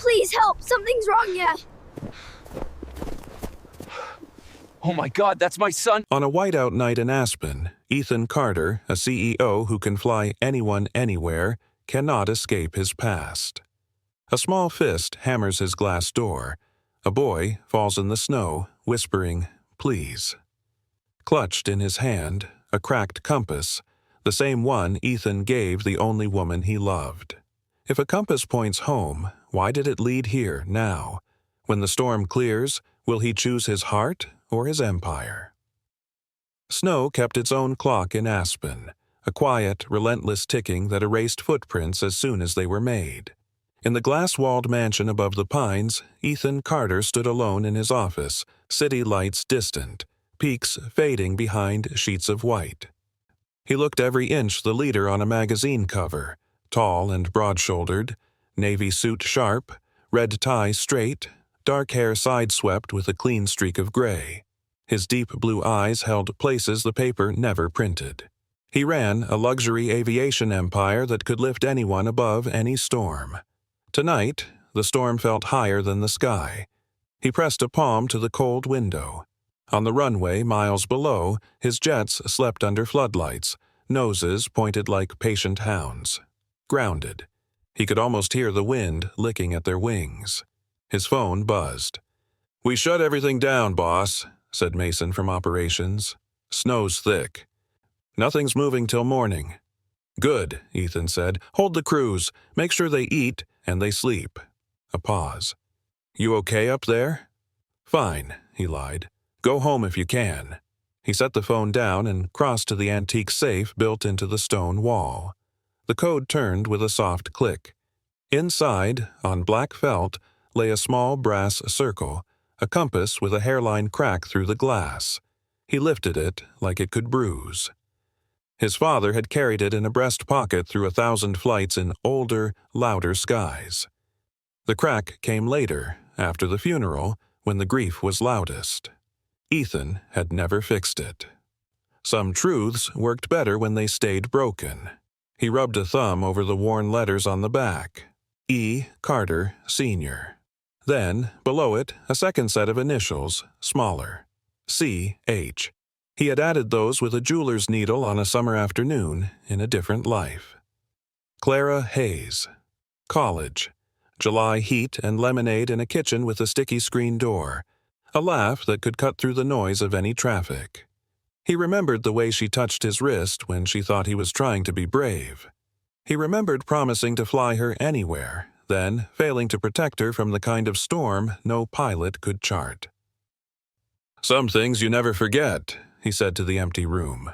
Please help! Something's wrong here! Oh my God, that's my son! On a whiteout night in Aspen, Ethan Carter, a CEO who can fly anyone anywhere, cannot escape his past. A small fist hammers his glass door. A boy falls in the snow, whispering, "Please." Clutched in his hand, a cracked compass, the same one Ethan gave the only woman he loved. If a compass points home, why did it lead here now? When the storm clears, will he choose his heart or his empire? Snow kept its own clock in Aspen, a quiet, relentless ticking that erased footprints as soon as they were made. In the glass-walled mansion above the pines, Ethan Carter stood alone in his office, city lights distant, peaks fading behind sheets of white. He looked every inch the leader on a magazine cover, tall and broad-shouldered, navy suit sharp, red tie straight, dark hair side-swept with a clean streak of gray. His deep blue eyes held places the paper never printed. He ran a luxury aviation empire that could lift anyone above any storm. Tonight, the storm felt higher than the sky. He pressed a palm to the cold window. On the runway miles below, his jets slept under floodlights, noses pointed like patient hounds. Grounded. He could almost hear the wind licking at their wings. His phone buzzed. "We shut everything down, boss," said Mason from operations. "Snow's thick. Nothing's moving till morning." "Good," Ethan said. "Hold the crews. Make sure they eat and they sleep." A pause. "You okay up there?" "Fine," he lied. "Go home if you can." He set the phone down and crossed to the antique safe built into the stone wall. The code turned with a soft click. Inside, on black felt, lay a small brass circle, a compass with a hairline crack through the glass. He lifted it like it could bruise. His father had carried it in a breast pocket through 1,000 flights in older, louder skies. The crack came later, after the funeral, when the grief was loudest. Ethan had never fixed it. Some truths worked better when they stayed broken. He rubbed a thumb over the worn letters on the back. E. Carter, Sr. Then, below it, a second set of initials, smaller. C. H. He had added those with a jeweler's needle on a summer afternoon in a different life. Clara Hayes. College. July heat and lemonade in a kitchen with a sticky screen door. A laugh that could cut through the noise of any traffic. He remembered the way she touched his wrist when she thought he was trying to be brave. He remembered promising to fly her anywhere, then failing to protect her from the kind of storm no pilot could chart. "Some things you never forget," he said to the empty room.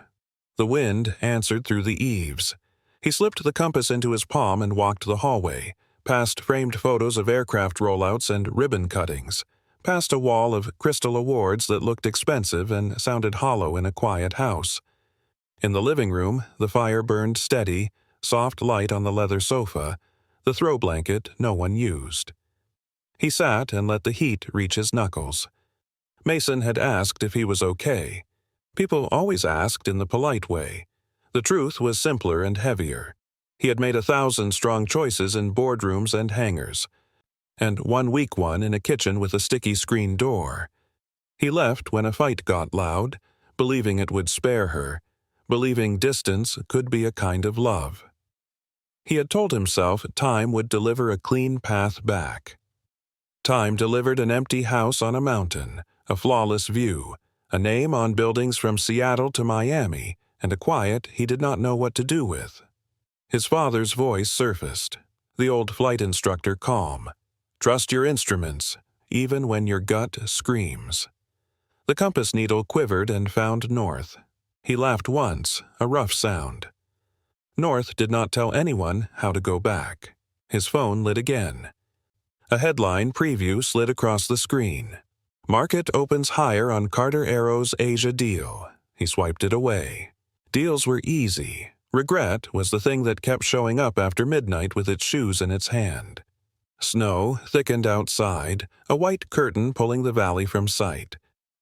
The wind answered through the eaves. He slipped the compass into his palm and walked the hallway, past framed photos of aircraft rollouts and ribbon cuttings, past a wall of crystal awards that looked expensive and sounded hollow in a quiet house. In the living room, the fire burned steady, soft light on the leather sofa, the throw blanket no one used. He sat and let the heat reach his knuckles. Mason had asked if he was okay. People always asked in the polite way. The truth was simpler and heavier. He had made 1,000 strong choices in boardrooms and hangars, and one weak one in a kitchen with a sticky screen door. He left when a fight got loud, believing it would spare her, believing distance could be a kind of love. He had told himself time would deliver a clean path back. Time delivered an empty house on a mountain, a flawless view, a name on buildings from Seattle to Miami, and a quiet he did not know what to do with. His father's voice surfaced, the old flight instructor calm. "Trust your instruments, even when your gut screams." The compass needle quivered and found north. He laughed once, a rough sound. North did not tell anyone how to go back. His phone lit again. A headline preview slid across the screen. "Market opens higher on Carter Aero's Asia deal." He swiped it away. Deals were easy. Regret was the thing that kept showing up after midnight with its shoes in its hand. Snow thickened outside, a white curtain pulling the valley from sight.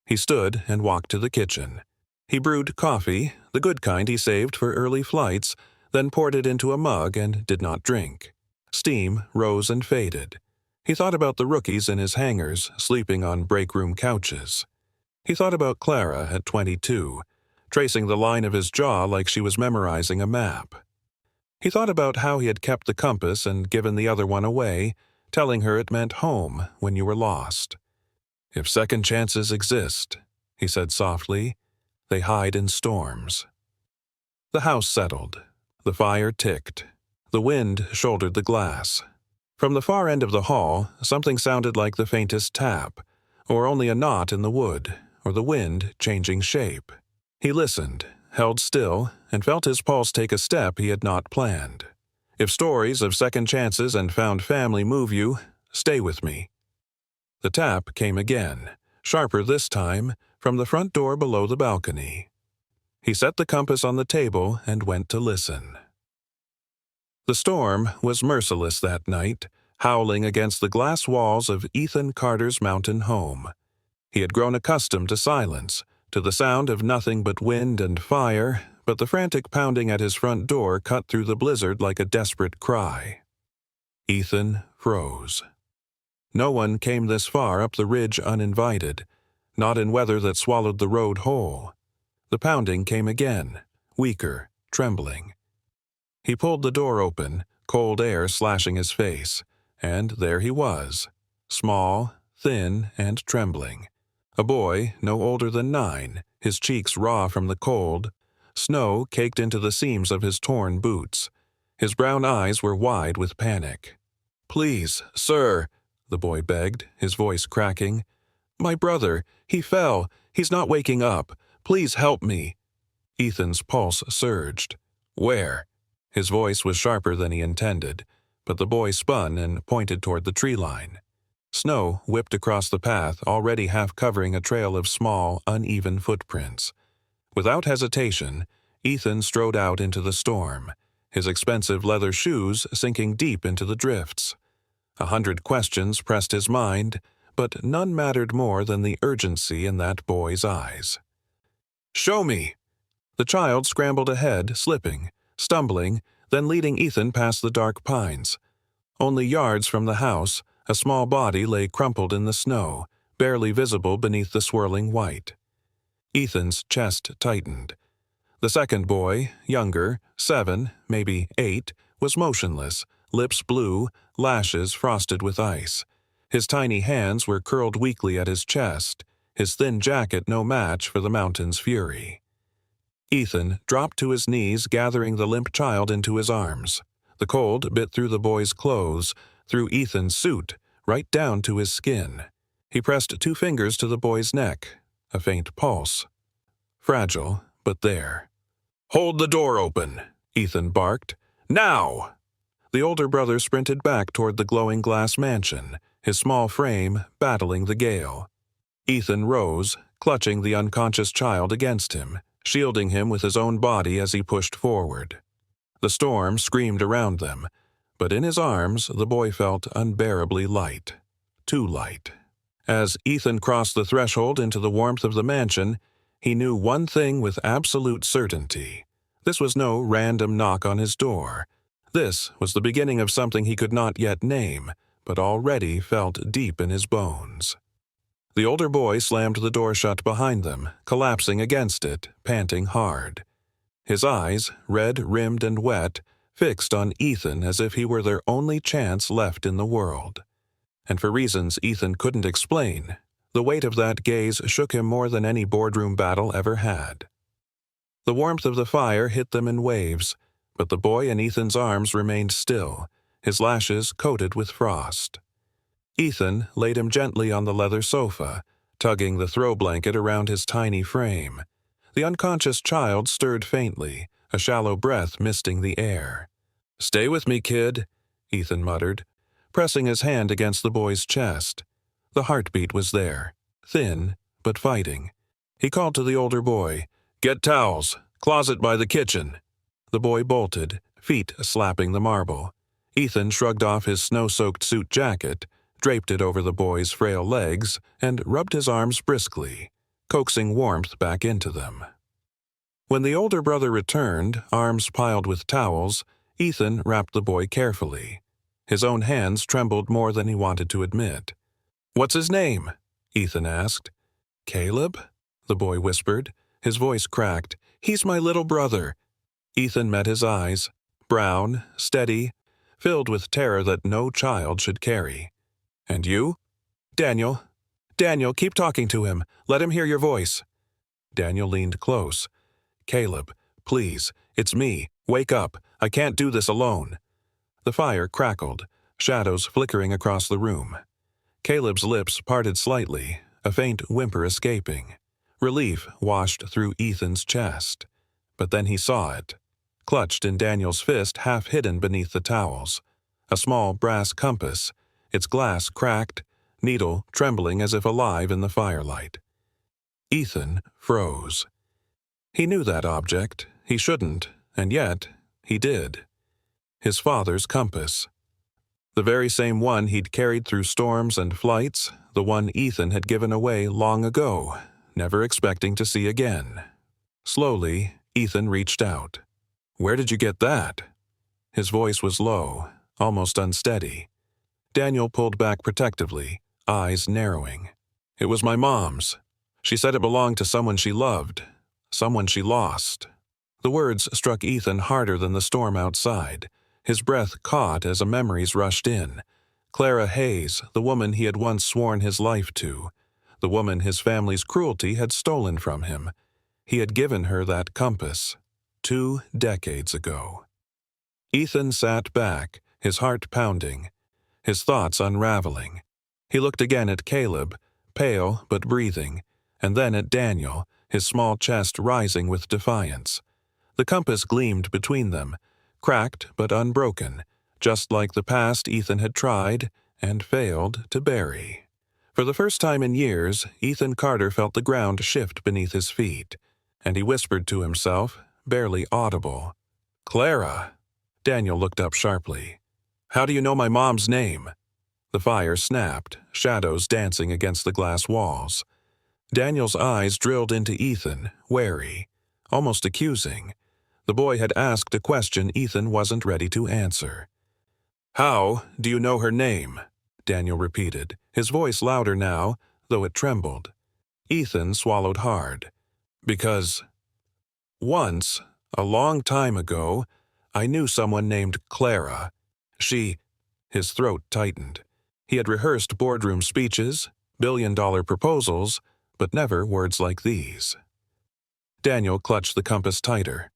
He stood and walked to the kitchen. He brewed coffee, the good kind he saved for early flights, then poured it into a mug and did not drink. Steam rose and faded. He thought about the rookies in his hangars sleeping on break room couches. He thought about Clara at 22, tracing the line of his jaw like she was memorizing a map. He thought about how he had kept the compass and given the other one away, telling her it meant home when you were lost. "If second chances exist," he said softly, "they hide in storms." The house settled. The fire ticked. The wind shouldered the glass. From the far end of the hall, something sounded like the faintest tap, or only a knot in the wood, or the wind changing shape. He listened, held still, and felt his pulse take a step he had not planned. If stories of second chances and found family move you, stay with me. The tap came again, sharper this time, from the front door below the balcony. He set the compass on the table and went to listen. The storm was merciless that night, howling against the glass walls of Ethan Carter's mountain home. He had grown accustomed to silence, to the sound of nothing but wind and fire, but the frantic pounding at his front door cut through the blizzard like a desperate cry. Ethan froze. No one came this far up the ridge uninvited, not in weather that swallowed the road whole. The pounding came again, weaker, trembling. He pulled the door open, cold air slashing his face, and there he was, small, thin, and trembling. A boy no older than 9, his cheeks raw from the cold, snow caked into the seams of his torn boots. His brown eyes were wide with panic. "Please, sir," the boy begged, his voice cracking. "My brother, he fell. He's not waking up. Please help me." Ethan's pulse surged. "Where?" His voice was sharper than he intended, but the boy spun and pointed toward the tree line. Snow whipped across the path, already half covering a trail of small, uneven footprints. Without hesitation, Ethan strode out into the storm, his expensive leather shoes sinking deep into the drifts. 100 questions pressed his mind, but none mattered more than the urgency in that boy's eyes. "Show me!" The child scrambled ahead, slipping, stumbling, then leading Ethan past the dark pines. Only yards from the house, a small body lay crumpled in the snow, barely visible beneath the swirling white. Ethan's chest tightened. The second boy, younger, 7, maybe 8, was motionless, lips blue, lashes frosted with ice. His tiny hands were curled weakly at his chest, his thin jacket no match for the mountain's fury. Ethan dropped to his knees, gathering the limp child into his arms. The cold bit through the boy's clothes, through Ethan's suit, right down to his skin. He pressed 2 fingers to the boy's neck, a faint pulse. Fragile, but there. "Hold the door open," Ethan barked. "Now!" The older brother sprinted back toward the glowing glass mansion, his small frame battling the gale. Ethan rose, clutching the unconscious child against him, shielding him with his own body as he pushed forward. The storm screamed around them, but in his arms the boy felt unbearably light. Too light. As Ethan crossed the threshold into the warmth of the mansion, he knew one thing with absolute certainty. This was no random knock on his door. This was the beginning of something he could not yet name, but already felt deep in his bones. The older boy slammed the door shut behind them, collapsing against it, panting hard. His eyes, red-rimmed and wet, fixed on Ethan as if he were their only chance left in the world. And for reasons Ethan couldn't explain, the weight of that gaze shook him more than any boardroom battle ever had. The warmth of the fire hit them in waves, but the boy in Ethan's arms remained still, his lashes coated with frost. Ethan laid him gently on the leather sofa, tugging the throw blanket around his tiny frame. The unconscious child stirred faintly, a shallow breath misting the air. "Stay with me, kid," Ethan muttered, pressing his hand against the boy's chest. The heartbeat was there, thin, but fighting. He called to the older boy, "Get towels, closet by the kitchen." The boy bolted, feet slapping the marble. Ethan shrugged off his snow-soaked suit jacket, draped it over the boy's frail legs, and rubbed his arms briskly, coaxing warmth back into them. When the older brother returned, arms piled with towels, Ethan wrapped the boy carefully. His own hands trembled more than he wanted to admit. "What's his name?" Ethan asked. "Caleb?" the boy whispered. His voice cracked. "He's my little brother." Ethan met his eyes, brown, steady, filled with terror that no child should carry. "And you?" "Daniel. Daniel, keep talking to him. Let him hear your voice." Daniel leaned close. "Caleb, please, it's me. Wake up. I can't do this alone." The fire crackled, shadows flickering across the room. Caleb's lips parted slightly, a faint whimper escaping. Relief washed through Ethan's chest. But then he saw it, clutched in Daniel's fist, half hidden beneath the towels. A small brass compass, its glass cracked, needle trembling as if alive in the firelight. Ethan froze. He knew that object. He shouldn't, and yet he did. His father's compass. The very same one he'd carried through storms and flights, the one Ethan had given away long ago, never expecting to see again. Slowly, Ethan reached out. "Where did you get that?" His voice was low, almost unsteady. Daniel pulled back protectively, eyes narrowing. "It was my mom's. She said it belonged to someone she loved, someone she lost." The words struck Ethan harder than the storm outside. His breath caught as memories rushed in. Clara Hayes, the woman he had once sworn his life to, the woman his family's cruelty had stolen from him. He had given her that compass 2 decades ago. Ethan sat back, his heart pounding, his thoughts unraveling. He looked again at Caleb, pale but breathing, and then at Daniel, his small chest rising with defiance. The compass gleamed between them, cracked but unbroken, just like the past Ethan had tried and failed to bury. For the first time in years, Ethan Carter felt the ground shift beneath his feet, and he whispered to himself, barely audible, "Clara." Daniel looked up sharply. "How do you know my mom's name?" The fire snapped, shadows dancing against the glass walls. Daniel's eyes drilled into Ethan, wary, almost accusing. The boy had asked a question Ethan wasn't ready to answer. "How do you know her name?" Daniel repeated, his voice louder now, though it trembled. Ethan swallowed hard. "Because once, a long time ago, I knew someone named Clara. His throat tightened. He had rehearsed boardroom speeches, billion-dollar proposals, but never words like these. Daniel clutched the compass tighter.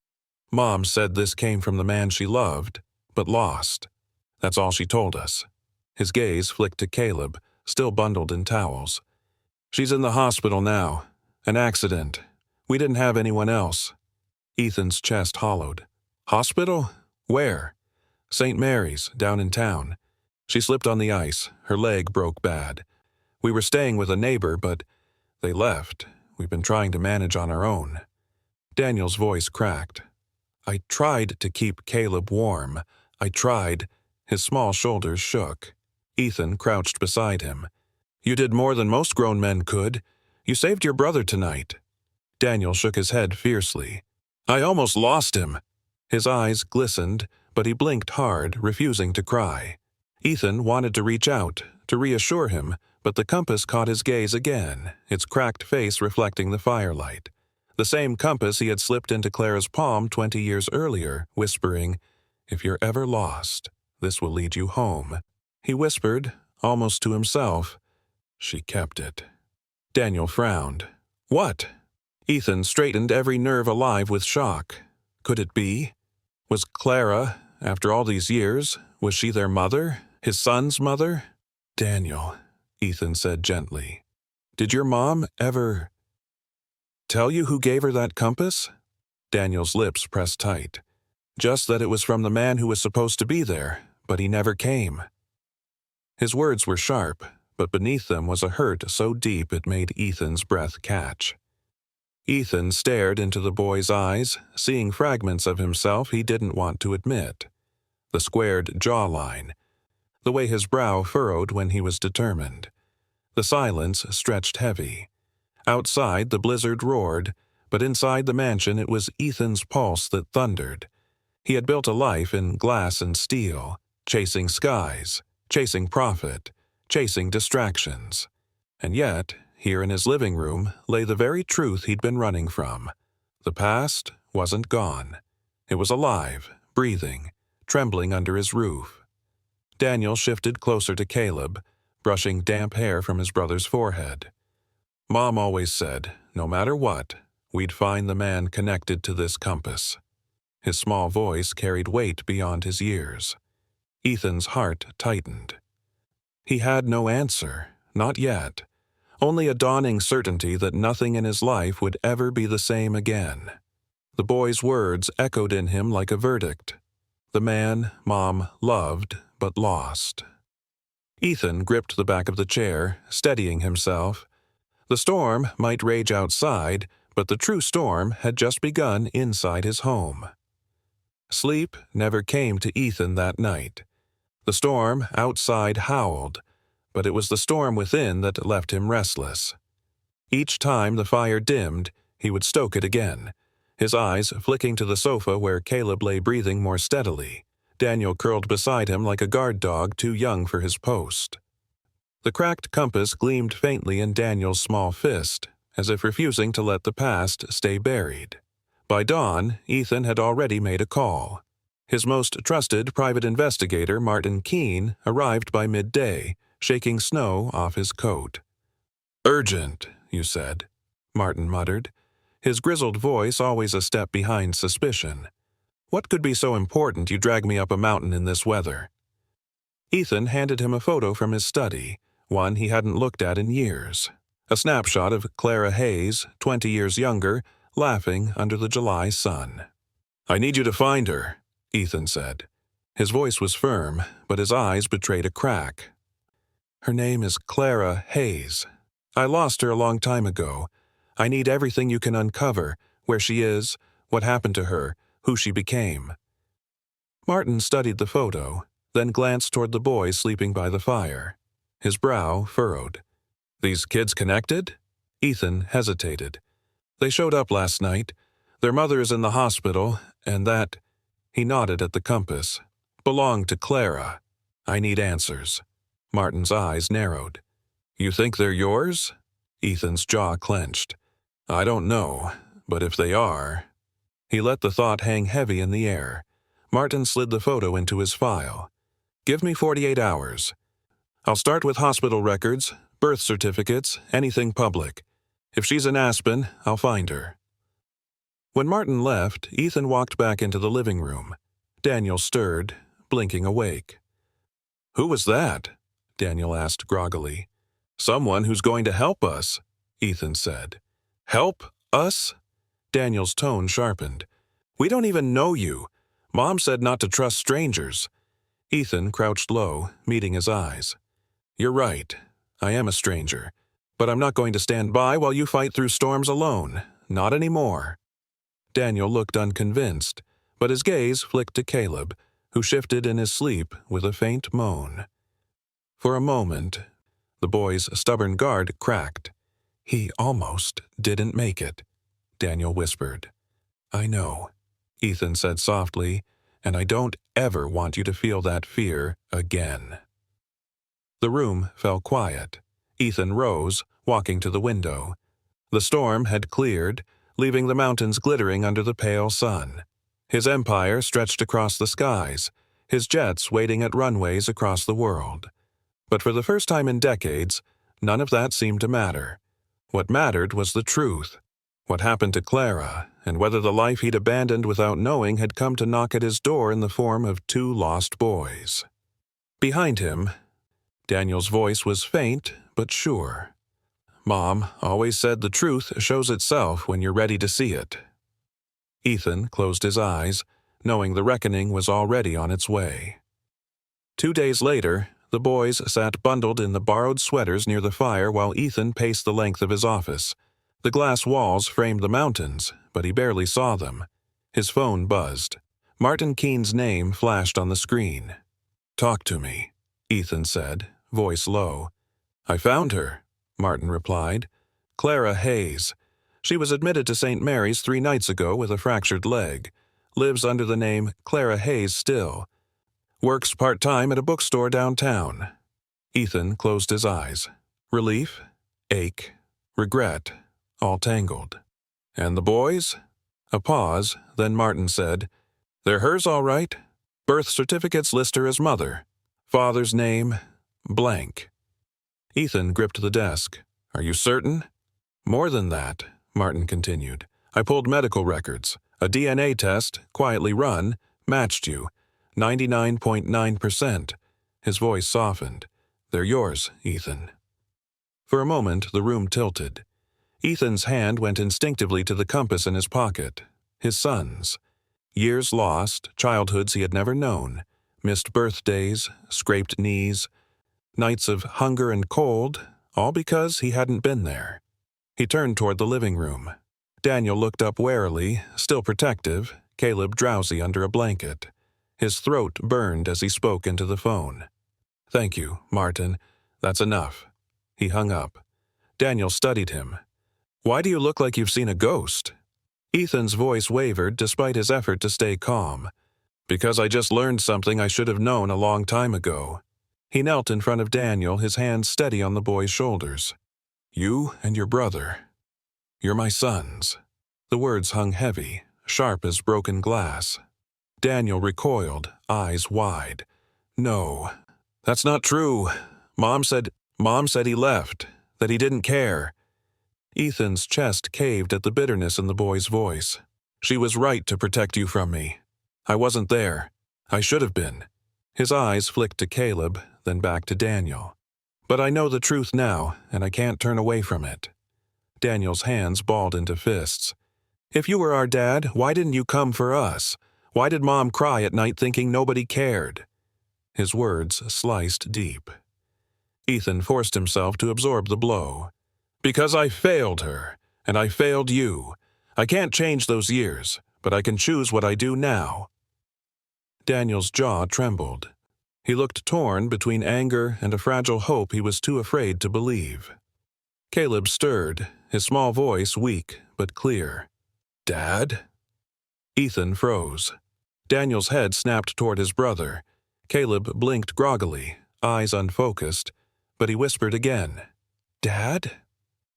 "Mom said this came from the man she loved, but lost. That's all she told us." His gaze flicked to Caleb, still bundled in towels. "She's in the hospital now. An accident. We didn't have anyone else." Ethan's chest hollowed. "Hospital? Where?" "St. Mary's, down in town. She slipped on the ice. Her leg broke bad. We were staying with a neighbor, but they left. We've been trying to manage on our own." Daniel's voice cracked. "I tried to keep Caleb warm. I tried." His small shoulders shook. Ethan crouched beside him. "You did more than most grown men could. You saved your brother tonight." Daniel shook his head fiercely. "I almost lost him." His eyes glistened, but he blinked hard, refusing to cry. Ethan wanted to reach out, to reassure him, but the compass caught his gaze again, its cracked face reflecting the firelight. The same compass he had slipped into Clara's palm 20 years earlier, whispering, "If you're ever lost, this will lead you home." He whispered, almost to himself. She kept it. Daniel frowned. "What?" Ethan straightened, every nerve alive with shock. Could it be? Was Clara, after all these years, was she their mother? His son's mother? "Daniel," Ethan said gently, "did your mom ever tell you who gave her that compass?" Daniel's lips pressed tight. "Just that it was from the man who was supposed to be there, but he never came." His words were sharp, but beneath them was a hurt so deep it made Ethan's breath catch. Ethan stared into the boy's eyes, seeing fragments of himself he didn't want to admit. The squared jawline, the way his brow furrowed when he was determined. The silence stretched heavy. Outside, the blizzard roared, but inside the mansion it was Ethan's pulse that thundered. He had built a life in glass and steel. chasing skies, chasing profit, chasing distractions. And yet, here in his living room lay the very truth he'd been running from. The past wasn't gone. It was alive, breathing, trembling under his roof. Daniel shifted closer to Caleb, brushing damp hair from his brother's forehead. Mom always said, no matter what, we'd find the man connected to this compass. His small voice carried weight beyond his years. Ethan's heart tightened. He had no answer, not yet. Only a dawning certainty that nothing in his life would ever be the same again. The boy's words echoed in him like a verdict. The man Mom loved but lost. Ethan gripped the back of the chair, steadying himself. The storm might rage outside, but the true storm had just begun inside his home. Sleep never came to Ethan that night. The storm outside howled, but it was the storm within that left him restless. Each time the fire dimmed, he would stoke it again, his eyes flicking to the sofa where Caleb lay breathing more steadily, Daniel curled beside him like a guard dog too young for his post. The cracked compass gleamed faintly in Daniel's small fist, as if refusing to let the past stay buried. By dawn, Ethan had already made a call. His most trusted private investigator, Martin Keene, arrived by midday, shaking snow off his coat. "Urgent, you said," Martin muttered, his grizzled voice always a step behind suspicion. "What could be so important you drag me up a mountain in this weather?" Ethan handed him a photo from his study, one he hadn't looked at in years. A snapshot of Clara Hayes, 20 years younger, laughing under the July sun. "I need you to find her," Ethan said. His voice was firm, but his eyes betrayed a crack. "Her name is Clara Hayes. I lost her a long time ago. I need everything you can uncover, where she is, what happened to her, who she became." Martin studied the photo, then glanced toward the boy sleeping by the fire. His brow furrowed. "These kids connected?" Ethan hesitated. "They showed up last night. Their mother is in the hospital, and that," he nodded at the compass, "belonged to Clara. I need answers." Martin's eyes narrowed. "You think they're yours?" Ethan's jaw clenched. "I don't know, but if they are—" He let the thought hang heavy in the air. Martin slid the photo into his file. "Give me 48 hours. I'll start with hospital records, birth certificates, anything public. If she's in Aspen, I'll find her." When Martin left, Ethan walked back into the living room. Daniel stirred, blinking awake. "Who was that?" Daniel asked groggily. "Someone who's going to help us," Ethan said. "Help us?" Daniel's tone sharpened. "We don't even know you. Mom said not to trust strangers." Ethan crouched low, meeting his eyes. "You're right. I am a stranger. But I'm not going to stand by while you fight through storms alone. Not anymore." Daniel looked unconvinced, but his gaze flicked to Caleb, who shifted in his sleep with a faint moan. For a moment, the boy's stubborn guard cracked. "He almost didn't make it," Daniel whispered. "I know," Ethan said softly, "and I don't ever want you to feel that fear again." The room fell quiet. Ethan rose, walking to the window. The storm had cleared, leaving the mountains glittering under the pale sun. His empire stretched across the skies, his jets waiting at runways across the world. But for the first time in decades, none of that seemed to matter. What mattered was the truth. What happened to Clara, and whether the life he'd abandoned without knowing had come to knock at his door in the form of 2 lost boys. Behind him, Daniel's voice was faint but sure. "Mom always said the truth shows itself when you're ready to see it." Ethan closed his eyes, knowing the reckoning was already on its way. 2 days later, the boys sat bundled in the borrowed sweaters near the fire while Ethan paced the length of his office. The glass walls framed the mountains, but he barely saw them. His phone buzzed. Martin Keene's name flashed on the screen. "Talk to me," Ethan said, voice low. "I found her," Martin replied. "Clara Hayes. She was admitted to St. Mary's 3 nights ago with a fractured leg. Lives under the name Clara Hayes still. Works part-time at a bookstore downtown. Ethan closed his eyes. Relief, ache, regret, all tangled. And the boys? A pause, then Martin said, "They're hers all right. Birth certificates list her as mother. Father's name, blank." Ethan gripped the desk. "Are you certain?" "More than that," Martin continued. "I pulled medical records. A DNA test, quietly run, matched you. 99.9%. His voice softened. "They're yours, Ethan." For a moment, the room tilted. Ethan's hand went instinctively to the compass in his pocket. His son's. Years lost, childhoods he had never known, missed birthdays, scraped knees, nights of hunger and cold, all because he hadn't been there. He turned toward the living room. Daniel looked up warily, still protective, Caleb drowsy under a blanket. His throat burned as he spoke into the phone. "Thank you, Martin. That's enough." He hung up. Daniel studied him. "Why do you look like you've seen a ghost?" Ethan's voice wavered despite his effort to stay calm. "Because I just learned something I should have known a long time ago." He knelt in front of Daniel, his hands steady on the boy's shoulders. "You and your brother. You're my sons." The words hung heavy, sharp as broken glass. Daniel recoiled, eyes wide. "No, that's not true. Mom said he left, that he didn't care." Ethan's chest caved at the bitterness in the boy's voice. "She was right to protect you from me. I wasn't there. I should have been." His eyes flicked to Caleb, then back to Daniel. "But I know the truth now, and I can't turn away from it." Daniel's hands balled into fists. "If you were our dad, why didn't you come for us? Why did Mom cry at night thinking nobody cared?" His words sliced deep. Ethan forced himself to absorb the blow. "Because I failed her, and I failed you. I can't change those years, but I can choose what I do now." Daniel's jaw trembled. He looked torn between anger and a fragile hope he was too afraid to believe. Caleb stirred, his small voice weak but clear. "Dad?" Ethan froze. Daniel's head snapped toward his brother. Caleb blinked groggily, eyes unfocused, but he whispered again. "Dad?"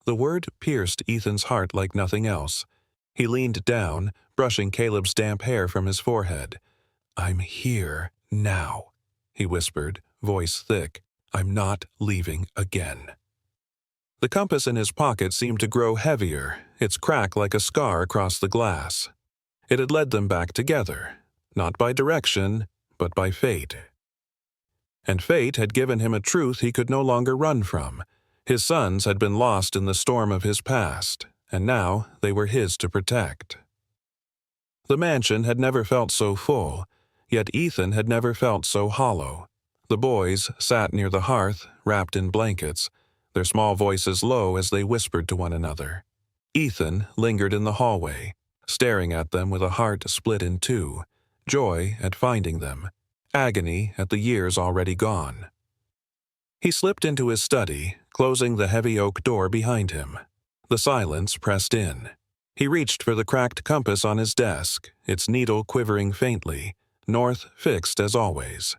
The word pierced Ethan's heart like nothing else. He leaned down, brushing Caleb's damp hair from his forehead. "I'm here now," he whispered, voice thick. "I'm not leaving again." The compass in his pocket seemed to grow heavier, its crack like a scar across the glass. It had led them back together, not by direction, but by fate. And fate had given him a truth he could no longer run from. His sons had been lost in the storm of his past, and now they were his to protect. The mansion had never felt so full, yet Ethan had never felt so hollow. The boys sat near the hearth, wrapped in blankets, their small voices low as they whispered to one another. Ethan lingered in the hallway, staring at them with a heart split in two, joy at finding them, agony at the years already gone. He slipped into his study, closing the heavy oak door behind him. The silence pressed in. He reached for the cracked compass on his desk, its needle quivering faintly, north fixed as always.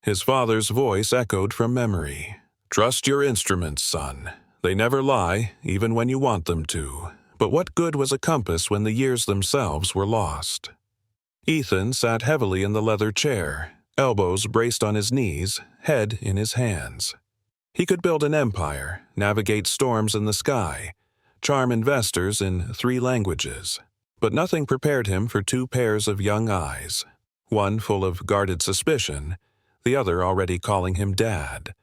His father's voice echoed from memory. "Trust your instruments, son. They never lie, even when you want them to. But what good was a compass when the years themselves were lost?" Ethan sat heavily in the leather chair, elbows braced on his knees, head in his hands. He could build an empire, navigate storms in the sky, charm investors in 3 languages. But nothing prepared him for 2 pairs of young eyes, one full of guarded suspicion, the other already calling him Dad.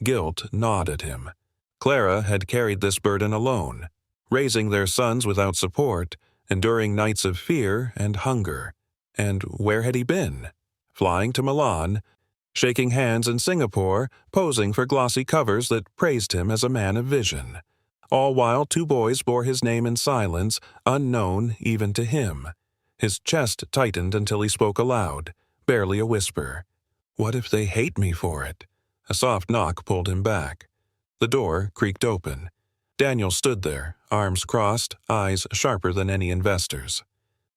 Guilt gnawed at him. Clara had carried this burden alone, raising their sons without support, enduring nights of fear and hunger. And where had he been? Flying to Milan, shaking hands in Singapore, posing for glossy covers that praised him as a man of vision. All while 2 boys bore his name in silence, unknown even to him. His chest tightened until he spoke aloud, barely a whisper. "What if they hate me for it?" A soft knock pulled him back. The door creaked open. Daniel stood there, arms crossed, eyes sharper than any investor's.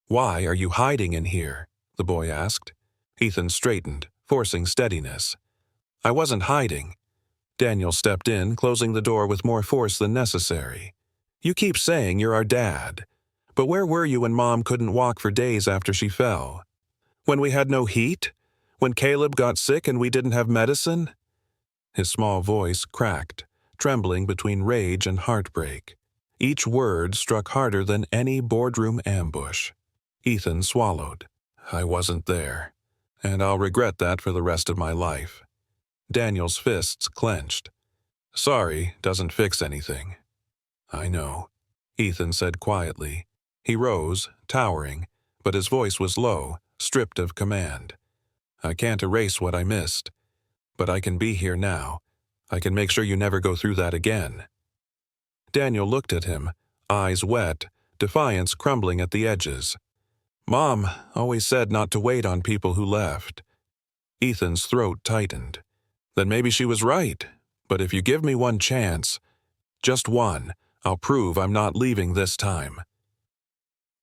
"Why are you hiding in here?" the boy asked. Ethan straightened, forcing steadiness. I wasn't hiding. Daniel stepped in, closing the door with more force than necessary. You keep saying you're our dad. But where were you when Mom couldn't walk for days after she fell? When we had no heat? When Caleb got sick and we didn't have medicine? His small voice cracked, trembling between rage and heartbreak. Each word struck harder than any boardroom ambush. Ethan swallowed. I wasn't there, and I'll regret that for the rest of my life. Daniel's fists clenched. Sorry doesn't fix anything. I know, Ethan said quietly. He rose, towering, but his voice was low, stripped of command. I can't erase what I missed, but I can be here now. I can make sure you never go through that again. Daniel looked at him, eyes wet, defiance crumbling at the edges. Mom always said not to wait on people who left. Ethan's throat tightened. Then maybe she was right, but if you give me one chance, just one, I'll prove I'm not leaving this time.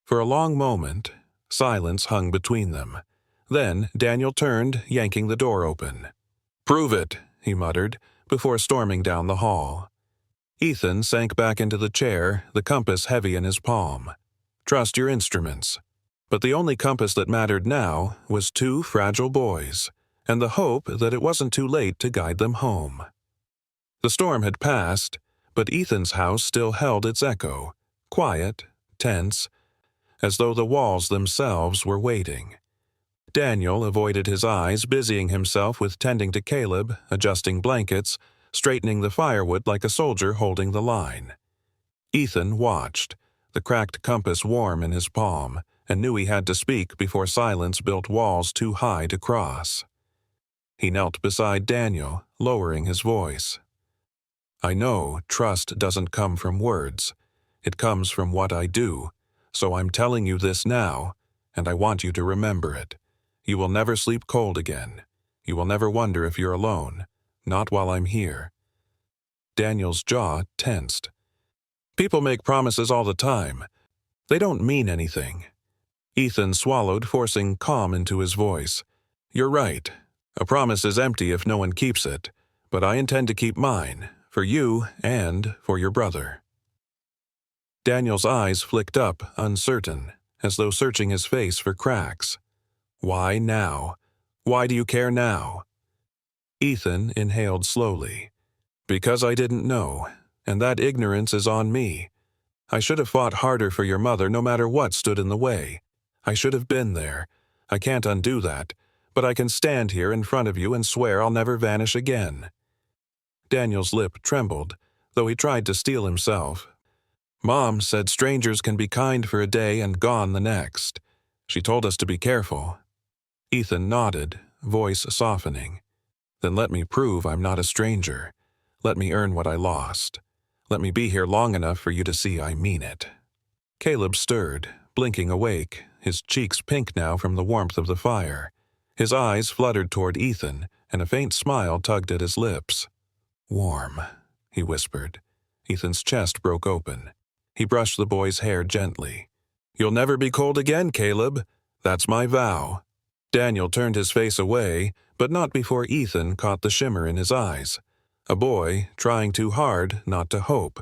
For a long moment, silence hung between them. Then Daniel turned, yanking the door open. Prove it, he muttered, before storming down the hall. Ethan sank back into the chair, the compass heavy in his palm. Trust your instruments. But the only compass that mattered now was two fragile boys, and the hope that it wasn't too late to guide them home. The storm had passed, but Ethan's house still held its echo, quiet, tense, as though the walls themselves were waiting. Daniel avoided his eyes, busying himself with tending to Caleb, adjusting blankets, straightening the firewood like a soldier holding the line. Ethan watched, the cracked compass warm in his palm, and knew he had to speak before silence built walls too high to cross. He knelt beside Daniel, lowering his voice. I know trust doesn't come from words. It comes from what I do, so I'm telling you this now, and I want you to remember it. You will never sleep cold again. You will never wonder if you're alone, not while I'm here. Daniel's jaw tensed. People make promises all the time. They don't mean anything. Ethan swallowed, forcing calm into his voice. You're right. A promise is empty if no one keeps it, but I intend to keep mine, for you and for your brother. Daniel's eyes flicked up, uncertain, as though searching his face for cracks. Why now? Why do you care now? Ethan inhaled slowly. Because I didn't know, and that ignorance is on me. I should have fought harder for your mother no matter what stood in the way. I should have been there. I can't undo that, but I can stand here in front of you and swear I'll never vanish again. Daniel's lip trembled, though he tried to steel himself. Mom said strangers can be kind for a day and gone the next. She told us to be careful. Ethan nodded, voice softening. Then let me prove I'm not a stranger. Let me earn what I lost. Let me be here long enough for you to see I mean it. Caleb stirred, blinking awake, his cheeks pink now from the warmth of the fire. His eyes fluttered toward Ethan, and a faint smile tugged at his lips. Warm, he whispered. Ethan's chest broke open. He brushed the boy's hair gently. You'll never be cold again, Caleb. That's my vow. Daniel turned his face away, but not before Ethan caught the shimmer in his eyes. A boy trying too hard not to hope.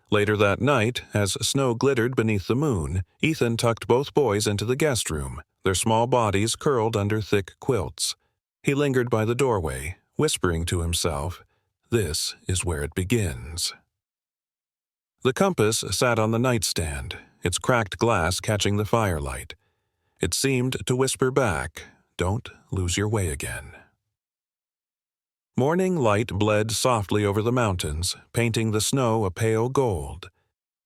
Later that night, as snow glittered beneath the moon, Ethan tucked both boys into the guest room, their small bodies curled under thick quilts. He lingered by the doorway, whispering to himself, "This is where it begins." The compass sat on the nightstand, its cracked glass catching the firelight. It seemed to whisper back, "Don't lose your way again." Morning light bled softly over the mountains, painting the snow a pale gold.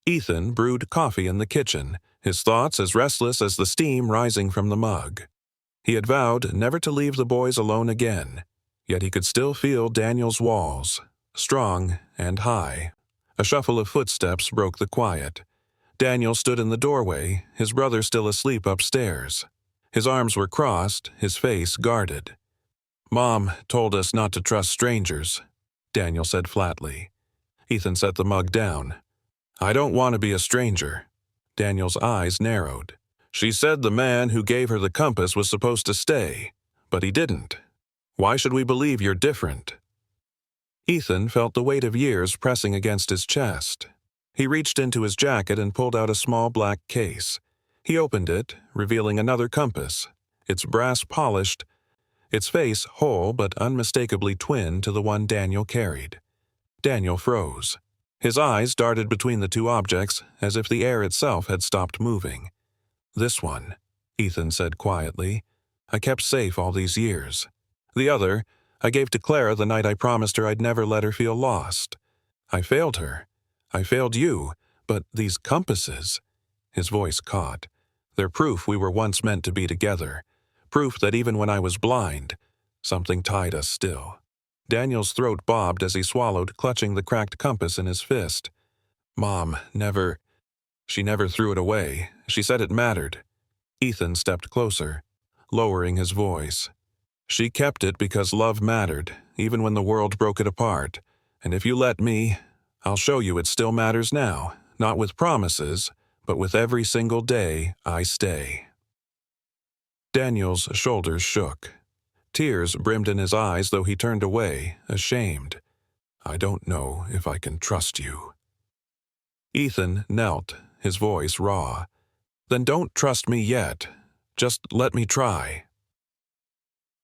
Ethan brewed coffee in the kitchen, his thoughts as restless as the steam rising from the mug. He had vowed never to leave the boys alone again, yet he could still feel Daniel's walls, strong and high. A shuffle of footsteps broke the quiet. Daniel stood in the doorway, his brother still asleep upstairs. His arms were crossed, his face guarded. "Mom told us not to trust strangers," Daniel said flatly. Ethan set the mug down. "I don't want to be a stranger." Daniel's eyes narrowed. "She said the man who gave her the compass was supposed to stay, but he didn't. Why should we believe you're different?" Ethan felt the weight of years pressing against his chest. He reached into his jacket and pulled out a small black case. He opened it, revealing another compass, its brass polished, its face whole but unmistakably twin to the one Daniel carried. Daniel froze. His eyes darted between the two objects as if the air itself had stopped moving. "This one," Ethan said quietly, "I kept safe all these years. The other, I gave to Clara the night I promised her I'd never let her feel lost. I failed her. I failed you, but these compasses—" His voice caught. "They're proof we were once meant to be together. Proof that even when I was blind, something tied us still." Daniel's throat bobbed as he swallowed, clutching the cracked compass in his fist. "Mom she never threw it away. She said it mattered." Ethan stepped closer, lowering his voice. "She kept it because love mattered, even when the world broke it apart. And if you let me, I'll show you it still matters now, not with promises, but with every single day I stay." Daniel's shoulders shook. Tears brimmed in his eyes, though he turned away, ashamed. "I don't know if I can trust you." Ethan knelt, his voice raw. "Then don't trust me yet. Just let me try."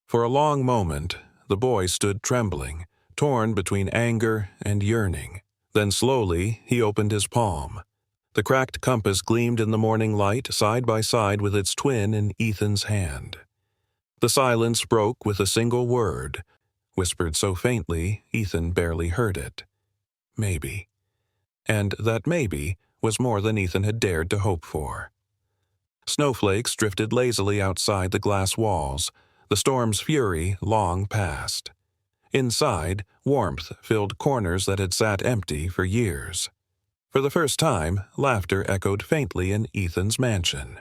For a long moment, the boy stood trembling, torn between anger and yearning. Then slowly, he opened his palm. The cracked compass gleamed in the morning light side by side with its twin in Ethan's hand. The silence broke with a single word, whispered so faintly Ethan barely heard it. "Maybe." And that maybe was more than Ethan had dared to hope for. Snowflakes drifted lazily outside the glass walls, the storm's fury long past. Inside, warmth filled corners that had sat empty for years. For the first time, laughter echoed faintly in Ethan's mansion.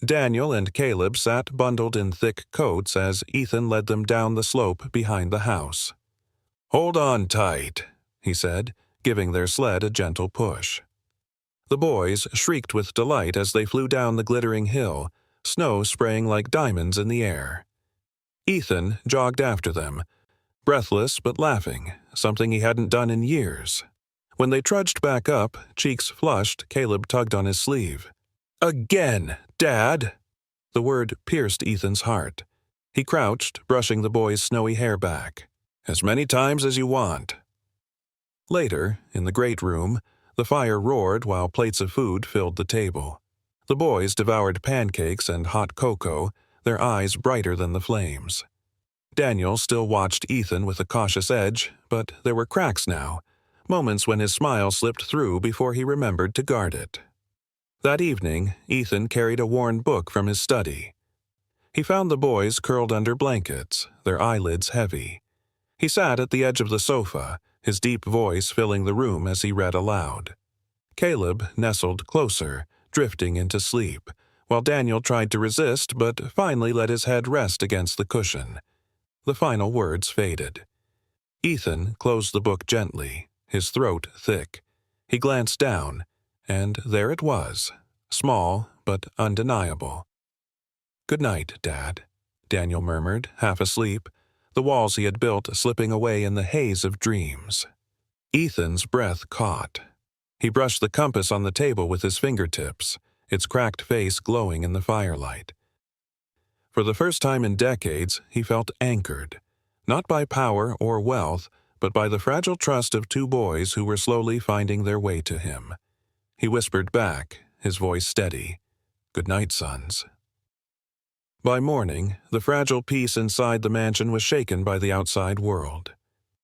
Daniel and Caleb sat bundled in thick coats as Ethan led them down the slope behind the house. "Hold on tight," he said, giving their sled a gentle push. The boys shrieked with delight as they flew down the glittering hill, snow spraying like diamonds in the air. Ethan jogged after them, breathless but laughing, something he hadn't done in years. When they trudged back up, cheeks flushed, Caleb tugged on his sleeve. "Again, Dad!" The word pierced Ethan's heart. He crouched, brushing the boy's snowy hair back. "As many times as you want." Later, in the great room, the fire roared while plates of food filled the table. The boys devoured pancakes and hot cocoa, their eyes brighter than the flames. Daniel still watched Ethan with a cautious edge, but there were cracks now, moments when his smile slipped through before he remembered to guard it. That evening, Ethan carried a worn book from his study. He found the boys curled under blankets, their eyelids heavy. He sat at the edge of the sofa, his deep voice filling the room as he read aloud. Caleb nestled closer, drifting into sleep, while Daniel tried to resist but finally let his head rest against the cushion. The final words faded. Ethan closed the book gently, his throat thick. He glanced down, and there it was, small but undeniable. "Good night, Dad," Daniel murmured, half asleep, the walls he had built slipping away in the haze of dreams. Ethan's breath caught. He brushed the compass on the table with his fingertips, its cracked face glowing in the firelight. For the first time in decades, he felt anchored, not by power or wealth, but by the fragile trust of two boys who were slowly finding their way to him. He whispered back, his voice steady, "Good night, sons." By morning, the fragile peace inside the mansion was shaken by the outside world.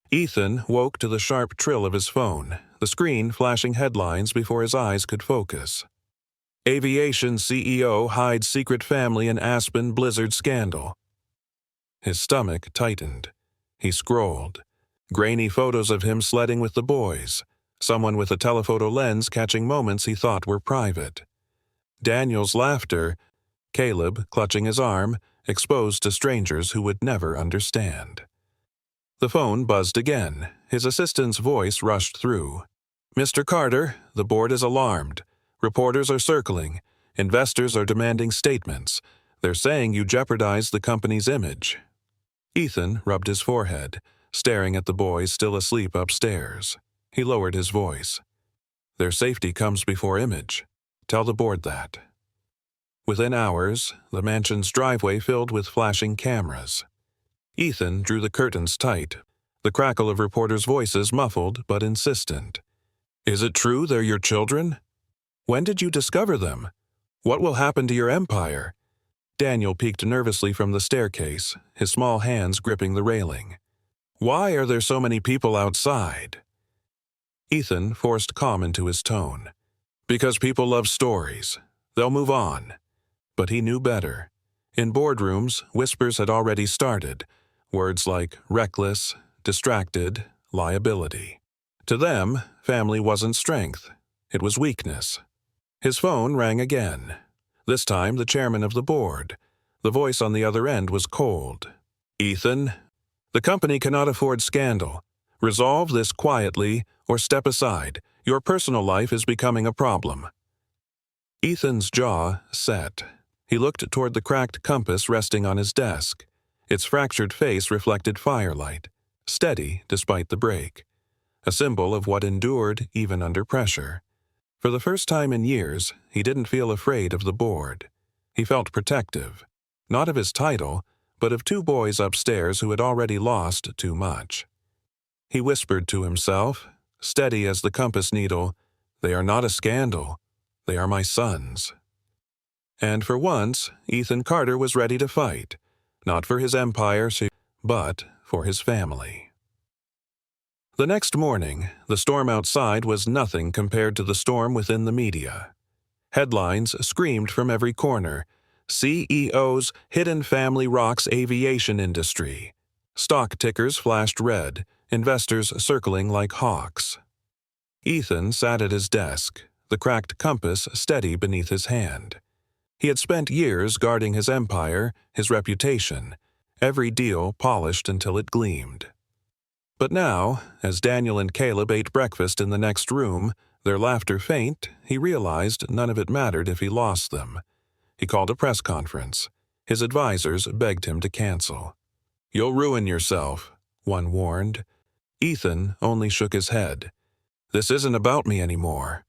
Ethan woke to the sharp trill of his phone, the screen flashing headlines before his eyes could focus. "Aviation CEO hides secret family in Aspen blizzard scandal." His stomach tightened. He scrolled. Grainy photos of him sledding with the boys, someone with a telephoto lens catching moments he thought were private. Daniel's laughter, Caleb clutching his arm, exposed to strangers who would never understand. The phone buzzed again. His assistant's voice rushed through. "Mr. Carter, the board is alarmed. Reporters are circling. Investors are demanding statements. They're saying you jeopardized the company's image." Ethan rubbed his forehead, staring at the boys still asleep upstairs. He lowered his voice. Their safety comes before image. Tell the board that. Within hours, the mansion's driveway filled with flashing cameras. Ethan drew the curtains tight, the crackle of reporters' voices muffled but insistent. Is it true they're your children? When did you discover them? What will happen to your empire? Daniel peeked nervously from the staircase, his small hands gripping the railing. Why are there so many people outside? Ethan forced calm into his tone. Because people love stories. They'll move on. But he knew better. In boardrooms, whispers had already started. Words like reckless, distracted, liability. To them, family wasn't strength. It was weakness. His phone rang again. This time the chairman of the board. The voice on the other end was cold. Ethan, the company cannot afford scandal. Resolve this quietly or step aside. Your personal life is becoming a problem. Ethan's jaw set. He looked toward the cracked compass resting on his desk. Its fractured face reflected firelight, steady despite the break. A symbol of what endured even under pressure. For the first time in years, he didn't feel afraid of the board. He felt protective, not of his title, but of two boys upstairs who had already lost too much. He whispered to himself, steady as the compass needle, "They are not a scandal. They are my sons." And for once, Ethan Carter was ready to fight, not for his empire, but for his family. The next morning, the storm outside was nothing compared to the storm within the media. Headlines screamed from every corner. CEO's hidden family rocks aviation industry. Stock tickers flashed red, investors circling like hawks. Ethan sat at his desk, the cracked compass steady beneath his hand. He had spent years guarding his empire, his reputation, every deal polished until it gleamed. But now, as Daniel and Caleb ate breakfast in the next room, their laughter faint, he realized none of it mattered if he lost them. He called a press conference. His advisors begged him to cancel. "You'll ruin yourself," one warned. Ethan only shook his head. "This isn't about me anymore."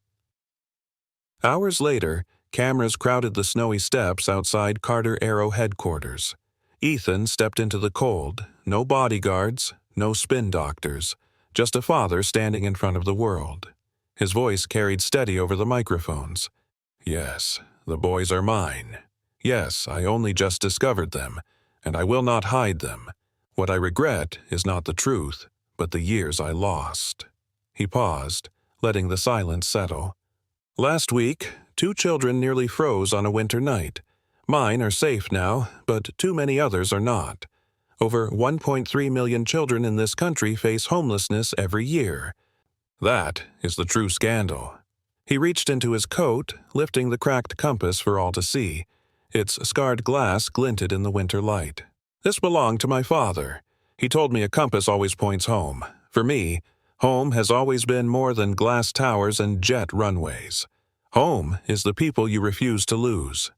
Hours later, cameras crowded the snowy steps outside Carter Aero headquarters. Ethan stepped into the cold, no bodyguards, no spin doctors, just a father standing in front of the world. His voice carried steady over the microphones. "Yes, the boys are mine. Yes, I only just discovered them, and I will not hide them. What I regret is not the truth, but the years I lost." He paused, letting the silence settle. "Last week, 2 children nearly froze on a winter night. Mine are safe now, but too many others are not. Over 1.3 million children in this country face homelessness every year. That is the true scandal." He reached into his coat, lifting the cracked compass for all to see. Its scarred glass glinted in the winter light. "This belonged to my father. He told me a compass always points home. For me, home has always been more than glass towers and jet runways. Home is the people you refuse to lose."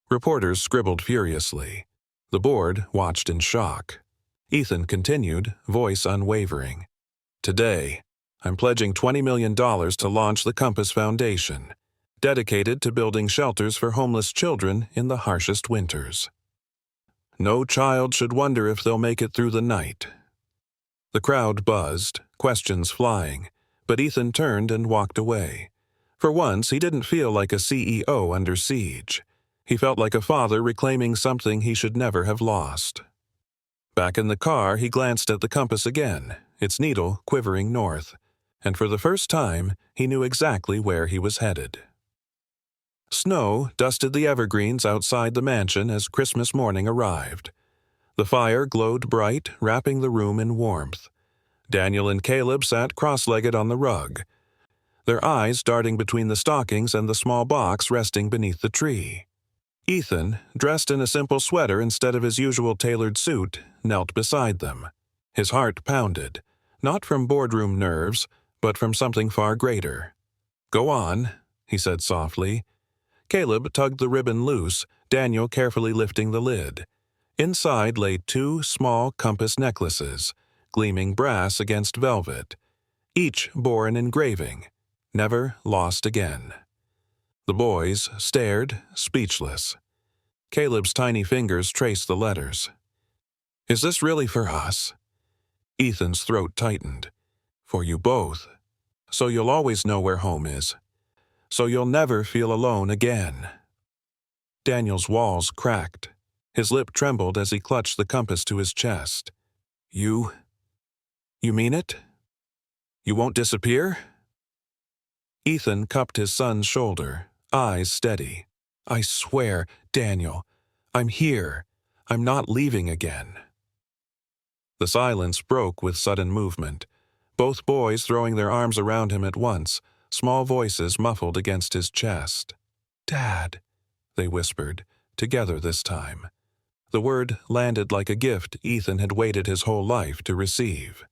Reporters scribbled furiously. The board watched in shock. Ethan continued, voice unwavering. "Today, I'm pledging $20 million to launch the Compass Foundation, dedicated to building shelters for homeless children in the harshest winters. No child should wonder if they'll make it through the night." The crowd buzzed, questions flying, but Ethan turned and walked away. For once, he didn't feel like a CEO under siege. He felt like a father reclaiming something he should never have lost. Back in the car, he glanced at the compass again, its needle quivering north, and for the first time, he knew exactly where he was headed. Snow dusted the evergreens outside the mansion as Christmas morning arrived. The fire glowed bright, wrapping the room in warmth. Daniel and Caleb sat cross-legged on the rug, their eyes darting between the stockings and the small box resting beneath the tree. Ethan, dressed in a simple sweater instead of his usual tailored suit, knelt beside them. His heart pounded, not from boardroom nerves, but from something far greater. "Go on," he said softly. Caleb tugged the ribbon loose, Daniel carefully lifting the lid. Inside lay 2 small compass necklaces, gleaming brass against velvet. Each bore an engraving, "Never lost again." The boys stared, speechless. Caleb's tiny fingers traced the letters. "Is this really for us?" Ethan's throat tightened. "For you both. So you'll always know where home is. So you'll never feel alone again." Daniel's walls cracked. His lip trembled as he clutched the compass to his chest. You mean it? You won't disappear?" Ethan cupped his son's shoulder, eyes steady. "I swear, Daniel, I'm here. I'm not leaving again." The silence broke with sudden movement, both boys throwing their arms around him at once, small voices muffled against his chest. "Dad," they whispered, together this time. The word landed like a gift Ethan had waited his whole life to receive.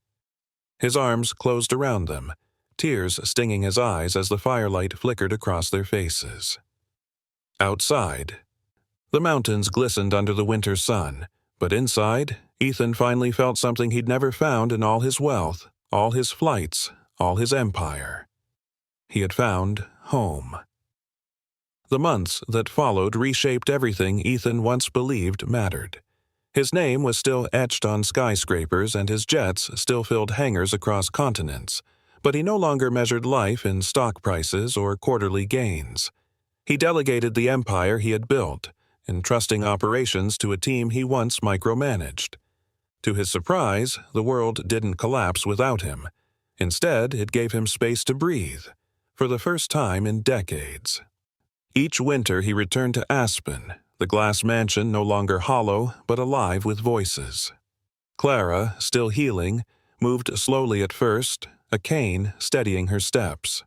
His arms closed around them, tears stinging his eyes as the firelight flickered across their faces. Outside, the mountains glistened under the winter sun, but inside, Ethan finally felt something he'd never found in all his wealth, all his flights, all his empire. He had found home. The months that followed reshaped everything Ethan once believed mattered. His name was still etched on skyscrapers and his jets still filled hangars across continents, but he no longer measured life in stock prices or quarterly gains. He delegated the empire he had built, entrusting operations to a team he once micromanaged. To his surprise, the world didn't collapse without him. Instead, it gave him space to breathe, for the first time in decades. Each winter he returned to Aspen, the glass mansion no longer hollow but alive with voices. Clara, still healing, moved slowly at first, a cane steadying her steps.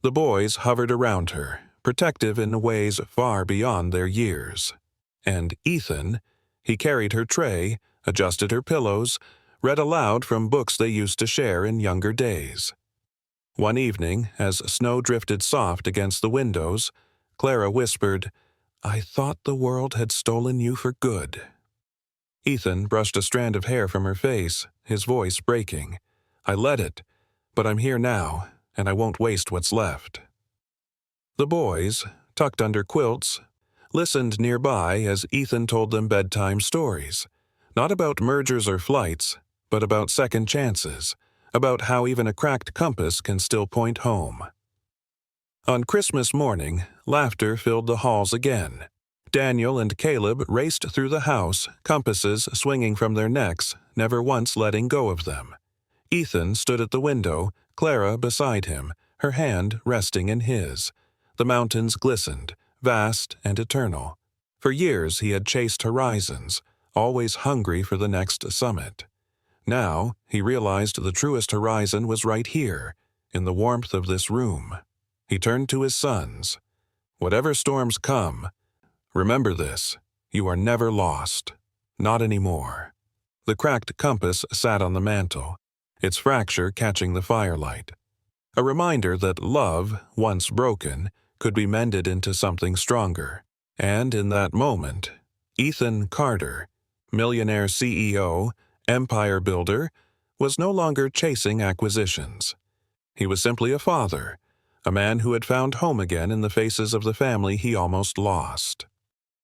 The boys hovered around her, protective in ways far beyond their years. And Ethan, he carried her tray, adjusted her pillows, read aloud from books they used to share in younger days. One evening, as snow drifted soft against the windows, Clara whispered, "I thought the world had stolen you for good." Ethan brushed a strand of hair from her face, his voice breaking. "I let it, but I'm here now, and I won't waste what's left." The boys, tucked under quilts, listened nearby as Ethan told them bedtime stories, not about mergers or flights, but about second chances, about how even a cracked compass can still point home. On Christmas morning, laughter filled the halls again. Daniel and Caleb raced through the house, compasses swinging from their necks, never once letting go of them. Ethan stood at the window, Clara beside him, her hand resting in his. The mountains glistened, vast and eternal. For years he had chased horizons, always hungry for the next summit. Now he realized the truest horizon was right here, in the warmth of this room. He turned to his sons. "Whatever storms come, remember this, you are never lost. Not anymore." The cracked compass sat on the mantel, its fracture catching the firelight. A reminder that love, once broken, could be mended into something stronger. And in that moment, Ethan Carter, Millionaire CEO, empire builder, was no longer chasing acquisitions. He was simply a father, a man who had found home again in the faces of the family he almost lost.